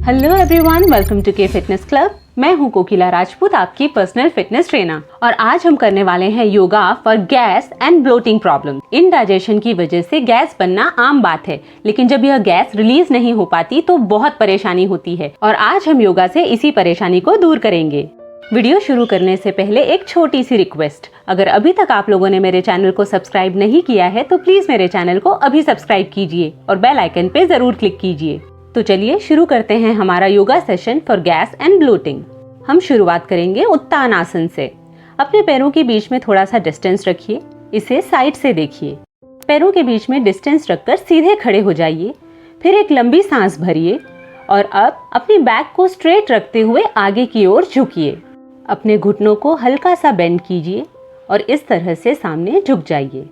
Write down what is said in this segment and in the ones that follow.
Hello everyone, welcome to के fitness club. मैं हूं कोकिला राजपूत, आपकी पर्सनल फिटनेस ट्रेनर। और आज हम करने वाले हैं yoga for gas and bloating problem. Indigestion की वजह से गैस बनना आम बात है, लेकिन जब यह गैस रिलीज नहीं हो पाती तो बहुत परेशानी होती है। और आज हम योगा से इसी परेशानी को दूर करेंगे। वीडियो शुरू करने से पहले एक छोटी सी रिक्वेस्ट, अगर अभी तक आप लोगों ने मेरे चैनल को सब्सक्राइब नहीं किया है तो प्लीज मेरे चैनल को अभी सब्सक्राइब कीजिए और बेल आइकन पे जरूर क्लिक कीजिए। तो चलिए शुरू करते हैं हमारा yoga session for gas and bloating. हम शुरुआत करेंगे उत्तान आसन से। अपने पैरों के बीच में थोड़ा सा डिस्टेंस रखिए, इसे साइड से देखिए। पैरों के बीच में डिस्टेंस रखकर सीधे खड़े हो जाइए। फिर एक लंबी सांस भरिए और अब अपनी बैक को स्ट्रेट रखते हुए आगे की ओर झुकिए। अपने घुटनों को हल्का सा बेंड कीजिए और इस तरह से सामने झुक जाइए।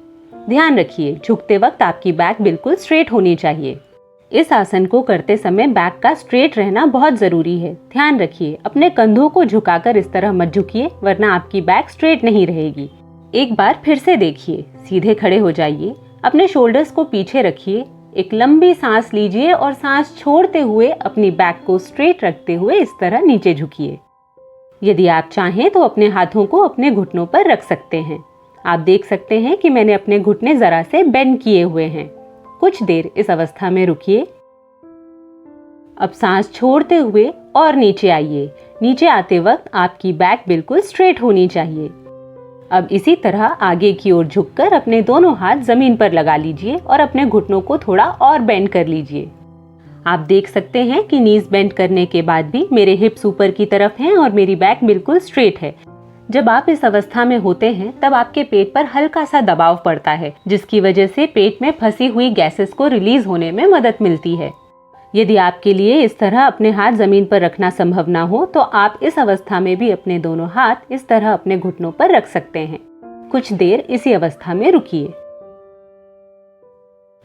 ध्यान रखिए, झुकते वक्त आपकी बैक बिल्कुल स्ट्रेट होनी चाहिए। इस आसन को करते समय बैक का स्ट्रेट रहना बहुत जरूरी है। ध्यान रखिए, अपने कंधों को झुकाकर इस तरह मत झुकिए, वरना आपकी बैक स्ट्रेट नहीं रहेगी। एक बार फिर से देखिए, सीधे खड़े हो जाइए, अपने शोल्डर्स को पीछे रखिए, एक लंबी सांस लीजिए और सांस छोड़ते हुए अपनी बैक को स्ट्रेट रखते हुए इस तरह नीचे झुकिए। यदि आप चाहें तो अपने हाथों को अपने घुटनों पर रख सकते हैं। आप देख सकते हैं कि मैंने अपने घुटने जरा से बेंड किए हुए हैं। कुछ देर इस अवस्था में रुकिए। अब सांस छोड़ते हुए और नीचे आइए। नीचे आते वक्त आपकी बैक बिल्कुल स्ट्रेट होनी चाहिए। अब इसी तरह आगे की ओर झुककर अपने दोनों हाथ जमीन पर लगा लीजिए और अपने घुटनों को थोड़ा और बेंड कर लीजिए। आप देख सकते हैं कि नीज बेंड करने के बाद भी मेरे हिप्स ऊपर की तरफ हैं और मेरी बैक बिल्कुल स्ट्रेट है। जब आप इस अवस्था में होते हैं तब आपके पेट पर हल्का सा दबाव पड़ता है, जिसकी वजह से पेट में फंसी हुई गैसेस को रिलीज होने में मदद मिलती है। यदि आपके लिए इस तरह अपने हाथ जमीन पर रखना संभव ना हो तो आप इस अवस्था में भी अपने दोनों हाथ इस तरह अपने घुटनों पर रख सकते हैं। कुछ देर इसी अवस्था में रुकिए।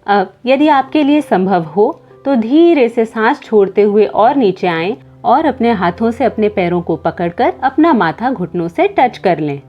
अब यदि आपके लिए संभव हो तो धीरे से सांस छोड़ते हुए और नीचे आएं और अपने हाथों से अपने पैरों को पकड़कर अपना माथा घुटनों से टच कर लें।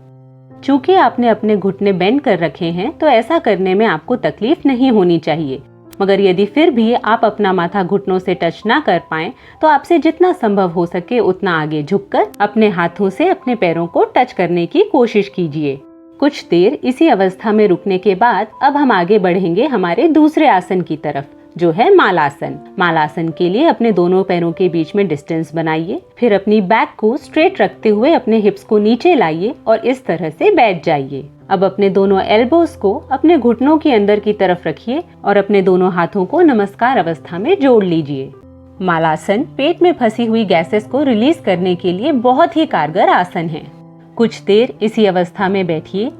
चूंकि आपने अपने घुटने बेंड कर रखे हैं तो ऐसा करने में आपको तकलीफ नहीं होनी चाहिए, मगर यदि फिर भी आप अपना माथा घुटनों से टच ना कर पाएं तो आपसे जितना संभव हो सके उतना आगे झुककर अपने हाथों से अपने पैरों को टच करने की कोशिश कीजिए। कुछ देर इसी अवस्था में रुकने के बाद अब हम आगे बढ़ेंगे हमारे दूसरे आसन की तरफ, जो है मालासन। मालासन के लिए अपने दोनों पैरों के बीच में डिस्टेंस बनाइए। फिर अपनी बैक को स्ट्रेट रखते हुए अपने हिप्स को नीचे लाइए और इस तरह से बैठ जाइए। अब अपने दोनों एल्बोस को अपने घुटनों के अंदर की तरफ रखिए और अपने दोनों हाथों को नमस्कार अवस्था में जोड़ लीजिए। मालासन पेट में फंसी हुई गैसेस को रिलीज करने के लिए बहुत ही कारगर आसन है। कुछ देर इसी अवस्था में बैठिए।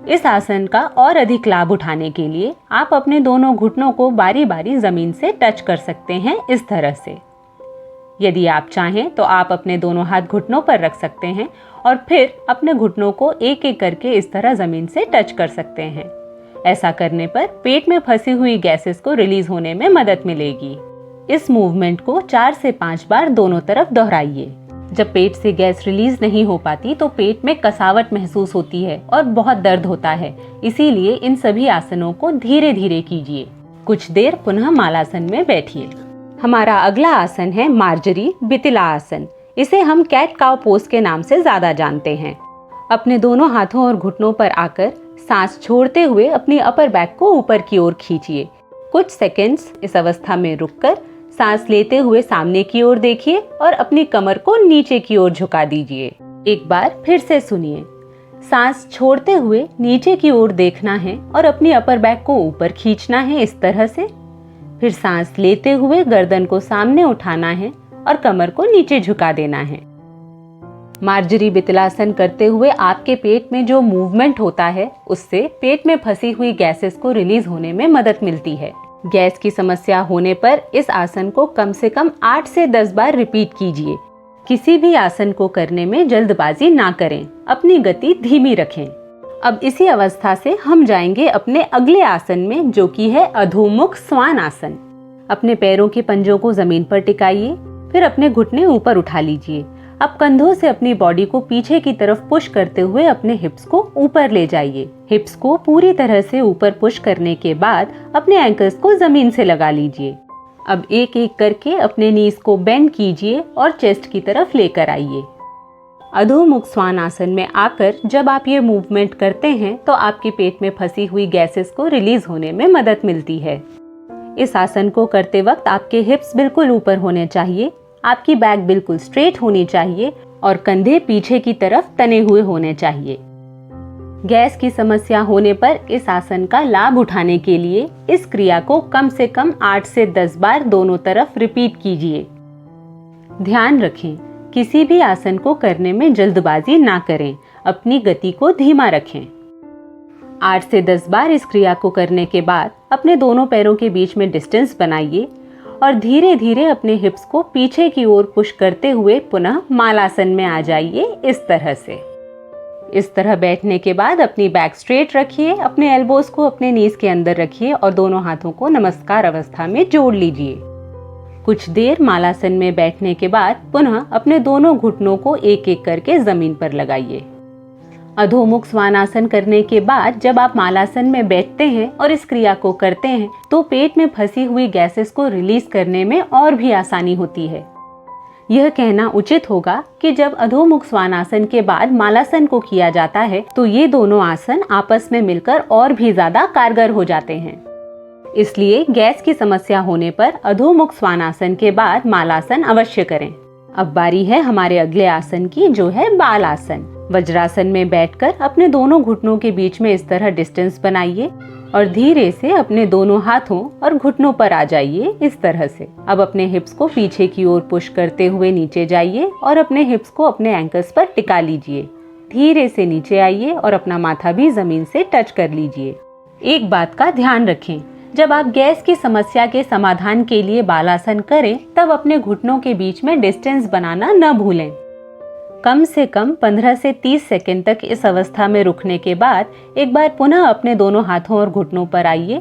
इस आसन का और अधिक लाभ उठाने के लिए आप अपने दोनों घुटनों को बारी बारी जमीन से टच कर सकते हैं इस तरह से। यदि आप चाहें तो आप अपने दोनों हाथ घुटनों पर रख सकते हैं और फिर अपने घुटनों को एक एक करके इस तरह जमीन से टच कर सकते हैं। ऐसा करने पर पेट में फंसी हुई गैसेस को रिलीज होने में मदद मिलेगी। इस मूवमेंट को 4 से 5 बार दोनों तरफ दोहराइए। जब पेट से गैस रिलीज नहीं हो पाती तो पेट में कसावट महसूस होती है और बहुत दर्द होता है, इसीलिए इन सभी आसनों को धीरे धीरे कीजिए। कुछ देर पुनः मालासन में बैठिए। हमारा अगला आसन है मार्जरी बितिला आसन। इसे हम कैट काउ पोज के नाम से ज्यादा जानते हैं। अपने दोनों हाथों और घुटनों पर आकर सांस छोड़ते हुए अपनी अपर बैक को ऊपर की ओर खींचिए। कुछ सेकेंड्स इस अवस्था में रुककर सांस लेते हुए सामने की ओर देखिए और अपनी कमर को नीचे की ओर झुका दीजिए। एक बार फिर से सुनिए। सांस छोड़ते हुए नीचे की ओर देखना है और अपनी अपर बैक को ऊपर खींचना है इस तरह से। फिर सांस लेते हुए गर्दन को सामने उठाना है और कमर को नीचे झुका देना है। मार्जरी बितलासन करते हुए आपके पेट में जो मूवमेंट होता है उससे पेट में फंसी हुई गैसेस को रिलीज होने में मदद मिलती है। गैस की समस्या होने पर इस आसन को कम से कम 8 से 10 बार रिपीट कीजिए। किसी भी आसन को करने में जल्दबाजी ना करें, अपनी गति धीमी रखें। अब इसी अवस्था से हम जाएंगे अपने अगले आसन में, जो कि है अधोमुख स्वान आसन। अपने पैरों के पंजों को जमीन पर टिकाइए, फिर अपने घुटने ऊपर उठा लीजिए। अब कंधों से अपनी बॉडी को पीछे की तरफ पुश करते हुए अपने हिप्स को ऊपर ले जाइए। हिप्स को पूरी तरह से ऊपर पुश करने के बाद अपने एंकल्स को जमीन से लगा लीजिए। अब एक एक करके अपने नीज को बेंड कीजिए और चेस्ट की तरफ लेकर आइए। अधोमुख स्वान आसन में आकर जब आप ये मूवमेंट करते हैं तो आपके पेट में फंसी हुई गैसेस को रिलीज होने में मदद मिलती है। इस आसन को करते वक्त आपके हिप्स बिल्कुल ऊपर होने चाहिए, आपकी बैक बिल्कुल स्ट्रेट होनी चाहिए और कंधे पीछे की तरफ तने हुए होने चाहिए। गैस की समस्या होने पर इस आसन का लाभ उठाने के लिए इस क्रिया को कम से कम 8 से 10 बार दोनों तरफ रिपीट कीजिए। ध्यान रखें, किसी भी आसन को करने में जल्दबाजी ना करें, अपनी गति को धीमा रखें। 8 से 10 बार इस क्रिया को करने के बाद अपने दोनों पैरों के बीच में डिस्टेंस बनाइए और धीरे धीरे अपने हिप्स को पीछे की ओर पुश करते हुए पुनः मालासन में आ जाइए। इस तरह से इस तरह बैठने के बाद अपनी बैक स्ट्रेट रखिए, अपने एल्बोज को अपने नीज के अंदर रखिए और दोनों हाथों को नमस्कार अवस्था में जोड़ लीजिए। कुछ देर मालासन में बैठने के बाद पुनः अपने दोनों घुटनों को एक एक करके जमीन पर लगाइए। अधोमुख स्वानासन करने के बाद जब आप मालासन में बैठते हैं और इस क्रिया को करते हैं तो पेट में फंसी हुई गैसेस को रिलीज करने में और भी आसानी होती है। यह कहना उचित होगा कि जब अधोमुख स्वानासन के बाद मालासन को किया जाता है तो ये दोनों आसन आपस में मिलकर और भी ज्यादा कारगर हो जाते हैं। इसलिए गैस की समस्या होने पर अधोमुख स्वानासन के बाद मालासन अवश्य करें। अब बारी है हमारे अगले आसन की, जो है बाल आसन। वज्रासन में बैठकर अपने दोनों घुटनों के बीच में इस तरह डिस्टेंस बनाइए और धीरे से अपने दोनों हाथों और घुटनों पर आ जाइए। इस तरह से अब अपने हिप्स को पीछे की ओर पुश करते हुए नीचे जाइए और अपने हिप्स को अपने एंकल्स पर टिका लीजिए। धीरे से नीचे आइए और अपना माथा भी जमीन से टच कर लीजिए। एक बात का ध्यान रखें, जब आप गैस की समस्या के समाधान के लिए बालासन करें तब अपने घुटनों के बीच में डिस्टेंस बनाना न भूलें। कम से कम 15 से 30 सेकंड तक इस अवस्था में रुकने के बाद एक बार पुनः अपने दोनों हाथों और घुटनों पर आइए।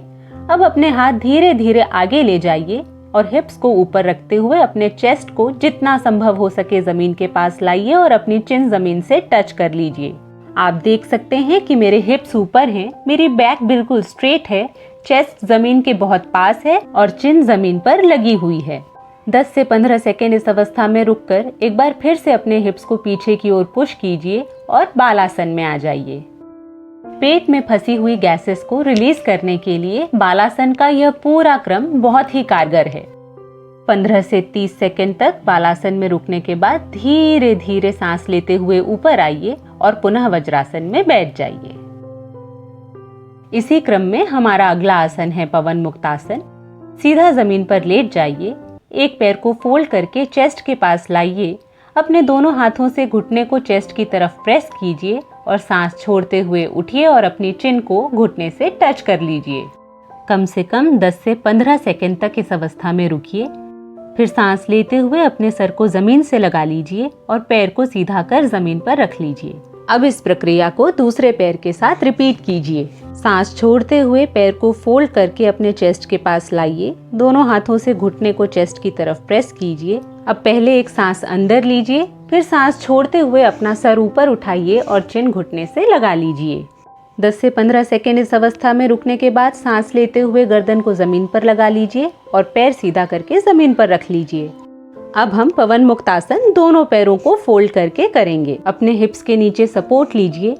अब अपने हाथ धीरे धीरे आगे ले जाइए और हिप्स को ऊपर रखते हुए अपने चेस्ट को जितना संभव हो सके जमीन के पास लाइए और अपनी चिन जमीन से टच कर लीजिए। आप देख सकते हैं कि मेरे हिप्स ऊपर हैं, मेरी बैक बिल्कुल स्ट्रेट है, चेस्ट जमीन के बहुत पास है और चिन जमीन पर लगी हुई है। 10 से 15 सेकेंड इस अवस्था में रुककर एक बार फिर से अपने हिप्स को पीछे की ओर पुश कीजिए और बालासन में आ जाइए। पेट में फंसी हुई गैसेस को रिलीज करने के लिए बालासन का यह पूरा क्रम बहुत ही कारगर है। 15 से 30 सेकेंड तक बालासन में रुकने के बाद धीरे धीरे सांस लेते हुए ऊपर आइए और पुनः वज्रासन में बैठ जाइए। इसी क्रम में हमारा अगला आसन है पवन मुक्तासन। सीधा जमीन पर लेट जाइए, एक पैर को फोल्ड करके चेस्ट के पास लाइए, अपने दोनों हाथों से घुटने को चेस्ट की तरफ प्रेस कीजिए और सांस छोड़ते हुए उठिए और अपनी चिन को घुटने से टच कर लीजिए। कम से कम 10 से 15 सेकंड तक इस अवस्था में रुकिए। फिर सांस लेते हुए अपने सर को जमीन से लगा लीजिए और पैर को सीधा कर जमीन पर रख लीजिए। अब इस प्रक्रिया को दूसरे पैर के साथ रिपीट कीजिए। सांस छोड़ते हुए पैर को फोल्ड करके अपने चेस्ट के पास लाइए, दोनों हाथों से घुटने को चेस्ट की तरफ प्रेस कीजिए। अब पहले एक सांस अंदर लीजिए, फिर सांस छोड़ते हुए अपना सर ऊपर उठाइए और चिन घुटने से लगा लीजिए। 10 से 15 सेकेंड इस अवस्था में रुकने के बाद सांस लेते हुए गर्दन को जमीन पर लगा लीजिए और पैर सीधा करके जमीन पर रख लीजिए। अब हम पवन मुक्तासन दोनों पैरों को फोल्ड करके करेंगे। अपने हिप्स के नीचे सपोर्ट लीजिए।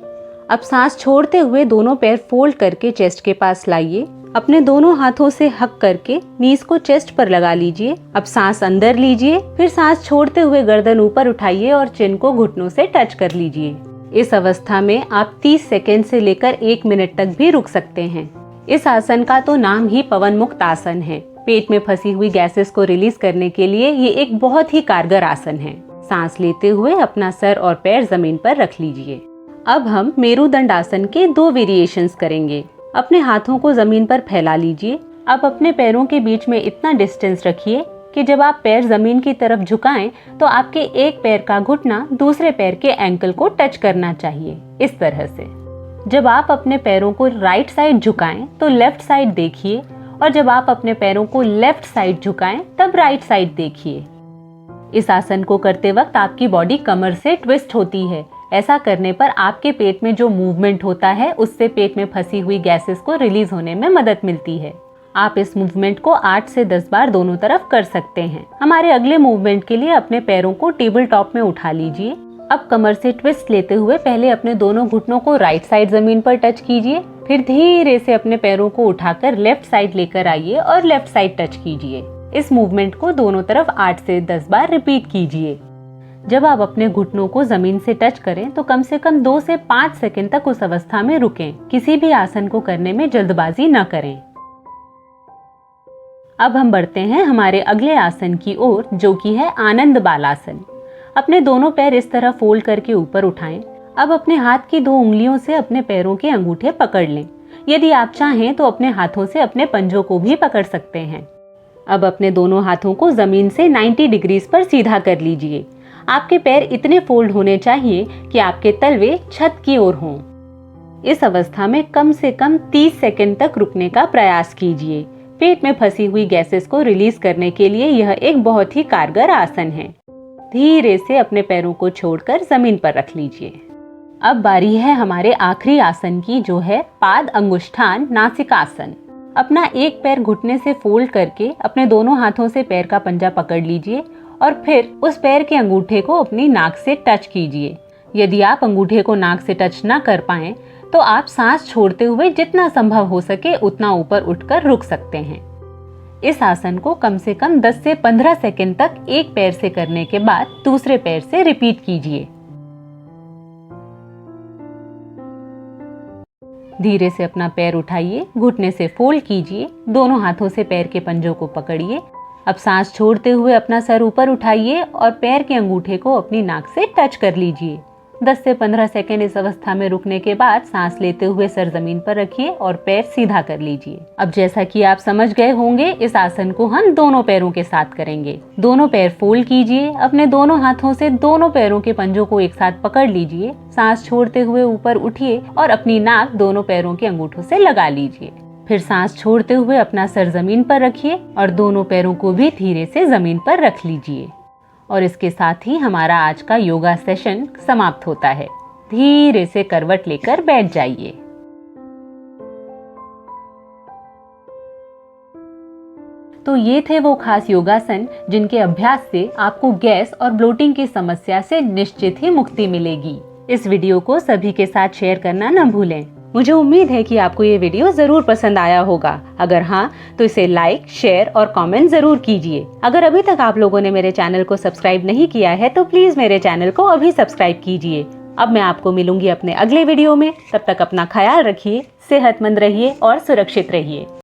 अब सांस छोड़ते हुए दोनों पैर फोल्ड करके चेस्ट के पास लाइए, अपने दोनों हाथों से हक करके नीज को चेस्ट पर लगा लीजिए। अब सांस अंदर लीजिए, फिर सांस छोड़ते हुए गर्दन ऊपर उठाइए और चिन को घुटनों से टच कर लीजिए। इस अवस्था में आप 30 सेकेंड से लेकर 1 मिनट तक भी रुक सकते हैं। इस आसन का तो नाम ही पवन मुक्त आसन है। पेट में फंसी हुई गैसेस को रिलीज करने के लिए ये एक बहुत ही कारगर आसन है। सांस लेते हुए अपना सर और पैर जमीन पर रख लीजिए। अब हम मेरुदंड आसन के 2 वेरिएशंस करेंगे। अपने हाथों को जमीन पर फैला लीजिए। अब अपने पैरों के बीच में इतना डिस्टेंस रखिए कि जब आप पैर जमीन की तरफ झुकाएं तो आपके एक पैर का घुटना दूसरे पैर के एंकल को टच करना चाहिए, इस तरह से। जब आप अपने पैरों को राइट साइड झुकाएं तो लेफ्ट साइड देखिए और जब आप अपने पैरों को लेफ्ट साइड झुकाएं तब राइट साइड देखिए। इस आसन को करते वक्त आपकी बॉडी कमर से ट्विस्ट होती है। ऐसा करने पर आपके पेट में जो मूवमेंट होता है उससे पेट में फंसी हुई गैसेस को रिलीज होने में मदद मिलती है। आप इस मूवमेंट को 8 से 10 बार दोनों तरफ कर सकते हैं। हमारे अगले मूवमेंट के लिए अपने पैरों को टेबल टॉप में उठा लीजिए। अब कमर से ट्विस्ट लेते हुए पहले अपने दोनों घुटनों को राइट साइड जमीन पर टच कीजिए, फिर धीरे से अपने पैरों को उठाकर लेफ्ट साइड लेकर आइए और लेफ्ट साइड टच कीजिए। इस मूवमेंट को दोनों तरफ 8 से 10 बार रिपीट कीजिए। जब आप अपने घुटनों को जमीन से टच करें तो कम से कम 2 से 5 सेकंड तक उस अवस्था में रुकें। किसी भी आसन को करने में जल्दबाजी न करें। अब हम बढ़ते हैं हमारे अगले आसन की ओर, जो कि है आनंद बालासन। अपने दोनों पैर इस तरह फोल्ड करके ऊपर उठाएं। अब अपने हाथ की 2 उंगलियों से अपने पैरों के अंगूठे पकड़ लें। यदि आप चाहें तो अपने हाथों से अपने पंजों को भी पकड़ सकते हैं। अब अपने दोनों हाथों को जमीन से 90 डिग्रीज पर सीधा कर लीजिए। आपके पैर इतने फोल्ड होने चाहिए कि आपके तलवे छत की ओर हों। इस अवस्था में कम से कम 30 सेकंड तक रुकने का प्रयास कीजिए। पेट में फंसी हुई गैसेस को रिलीज करने के लिए यह एक बहुत ही कारगर आसन है। धीरे से अपने पैरों को छोड़कर जमीन पर रख लीजिए। अब बारी है हमारे आखिरी आसन की, जो है पाद अंगुष्ठान नासिकासन। अपना एक पैर घुटने से फोल्ड करके अपने दोनों हाथों से पैर का पंजा पकड़ लीजिए और फिर उस पैर के अंगूठे को अपनी नाक से टच कीजिए। यदि आप अंगूठे को नाक से टच ना कर पाएं तो आप सांस छोड़ते हुए जितना संभव हो सके उतना ऊपर उठकर रुक सकते हैं। इस आसन को कम से कम 10 से 15 सेकंड तक एक पैर से करने के बाद दूसरे पैर से रिपीट कीजिए। धीरे से अपना पैर उठाइए, घुटने से फोल्ड कीजिए, दोनों हाथों से पैर के पंजों को पकड़िए। अब सांस छोड़ते हुए अपना सर ऊपर उठाइए और पैर के अंगूठे को अपनी नाक से टच कर लीजिए। 10 से 15 सेकंड इस अवस्था में रुकने के बाद सांस लेते हुए सर जमीन पर रखिए और पैर सीधा कर लीजिए। अब जैसा कि आप समझ गए होंगे, इस आसन को हम दोनों पैरों के साथ करेंगे। दोनों पैर फोल्ड कीजिए, अपने दोनों हाथों से दोनों पैरों के पंजों को एक साथ पकड़ लीजिए, सांस छोड़ते हुए ऊपर उठिए और अपनी नाक दोनों पैरों के अंगूठों से लगा लीजिए। फिर सांस छोड़ते हुए अपना सर जमीन पर रखिए और दोनों पैरों को भी धीरे से जमीन पर रख लीजिए। और इसके साथ ही हमारा आज का योगा सेशन समाप्त होता है। धीरे से करवट लेकर बैठ जाइए। तो ये थे वो खास योगासन जिनके अभ्यास से आपको गैस और ब्लोटिंग की समस्या से निश्चित ही मुक्ति मिलेगी। इस वीडियो को सभी के साथ शेयर करना न भूलें। मुझे उम्मीद है कि आपको ये वीडियो जरूर पसंद आया होगा। अगर हाँ तो इसे लाइक, शेयर और कमेंट जरूर कीजिए। अगर अभी तक आप लोगों ने मेरे चैनल को सब्सक्राइब नहीं किया है तो प्लीज मेरे चैनल को अभी सब्सक्राइब कीजिए। अब मैं आपको मिलूंगी अपने अगले वीडियो में। तब तक अपना ख्याल रखिए, सेहतमंद रहिए और सुरक्षित रहिए।